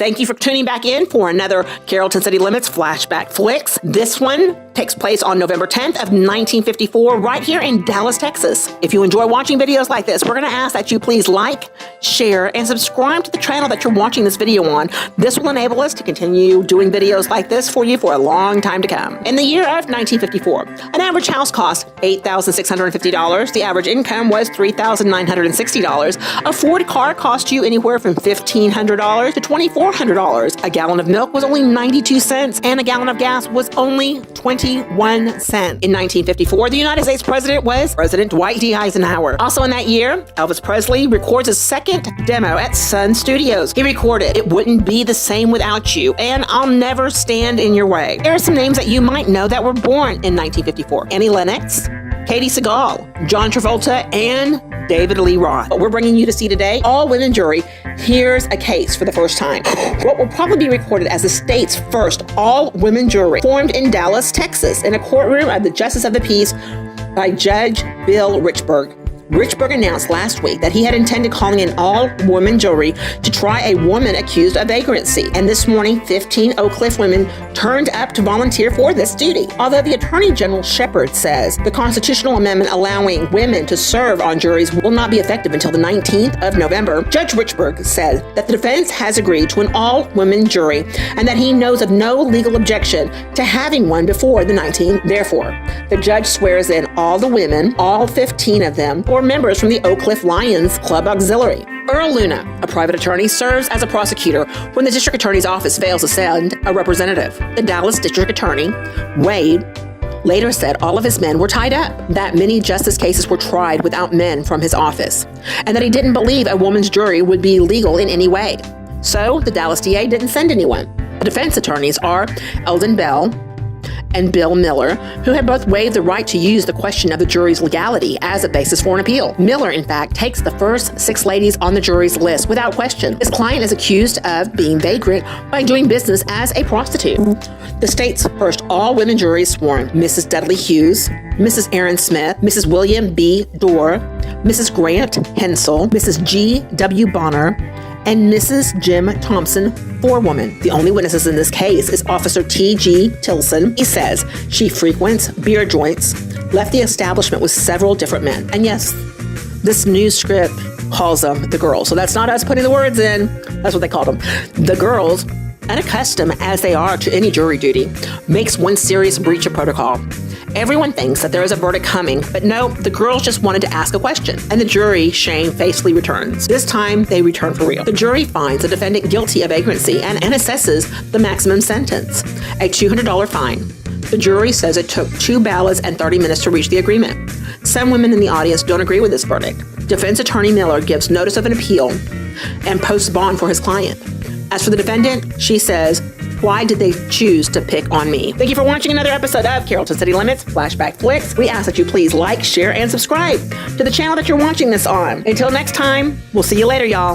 Thank you for tuning back in for another Carrollton City Limits Flashback Flicks. This one takes place on November 10th of 1954 right here in Dallas, Texas. If you enjoy watching videos like this, we're going to ask that you please like, share, and subscribe to the channel that you're watching this video on. This will enable us to continue doing videos like this for you for a long time to come. In the year of 1954, an average house cost $8,650. The average income was $3,960. A Ford car cost you anywhere from $1,500 to $2,400. A gallon of milk was only 92 cents, and a gallon of gas was only 21 cents. In 1954, the United States president was President Dwight D. Eisenhower. Also in that year, Elvis Presley records his second demo at Sun Studios. He recorded "It Wouldn't Be the Same Without You" and "I'll Never Stand in Your Way." There are some names that you might know that were born in 1954. Annie Lennox, Katie Seagal, John Travolta, and David Lee Roth. What we're bringing you to see today, all-women jury hears a case for the first time. What will probably be recorded as the state's first all-women jury, formed in Dallas, Texas, in a courtroom of the Justice of the Peace by Judge Bill Richburg. Richburg announced last week that he had intended calling an all-woman jury to try a woman accused of vagrancy. And this morning, 15 Oak Cliff women turned up to volunteer for this duty. Although the Attorney General Shepard says the constitutional amendment allowing women to serve on juries will not be effective until the 19th of November, Judge Richburg said that the defense has agreed to an all-women jury and that he knows of no legal objection to having one before the 19th. Therefore, the judge swears in all the women, all 15 of them, or members from the Oak Cliff Lions Club Auxiliary. Earl Luna, a private attorney, serves as a prosecutor when the district attorney's office fails to send a representative. The Dallas district attorney, Wade, later said all of his men were tied up, that many justice cases were tried without men from his office, and that he didn't believe a woman's jury would be legal in any way. So the Dallas DA didn't send anyone. The defense attorneys are Eldon Bell and Bill Miller, who had both waived the right to use the question of the jury's legality as a basis for an appeal. Miller, in fact, takes the first 6 ladies on the jury's list without question. His client is accused of being vagrant by doing business as a prostitute. The state's first all-women jury is sworn: Mrs. Dudley Hughes, Mrs. Aaron Smith, Mrs. William B. Dorr, Mrs. Grant Hensel, Mrs. G. W. Bonner, and Mrs. Jim Thompson, forewoman. The only witnesses in this case is Officer T.G. Tilson. He says she frequents beer joints, left the establishment with several different men. And yes, this news script calls them the girls. So that's not us putting the words in. That's what they called them. The girls, unaccustomed as they are to any jury duty, makes one serious breach of protocol. Everyone thinks that there is a verdict coming, but no, the girls just wanted to ask a question, and the jury shamefacedly returns. This time, they return for real. The jury finds the defendant guilty of vagrancy and assesses the maximum sentence, a $200 fine. The jury says it took 2 ballots and 30 minutes to reach the agreement. Some women in the audience don't agree with this verdict. Defense attorney Miller gives notice of an appeal and posts bond for his client. As for the defendant, she says, "Why did they choose to pick on me?" Thank you for watching another episode of Carrollton City Limits Flashback Flicks. We ask that you please like, share, and subscribe to the channel that you're watching this on. Until next time, we'll see you later, y'all.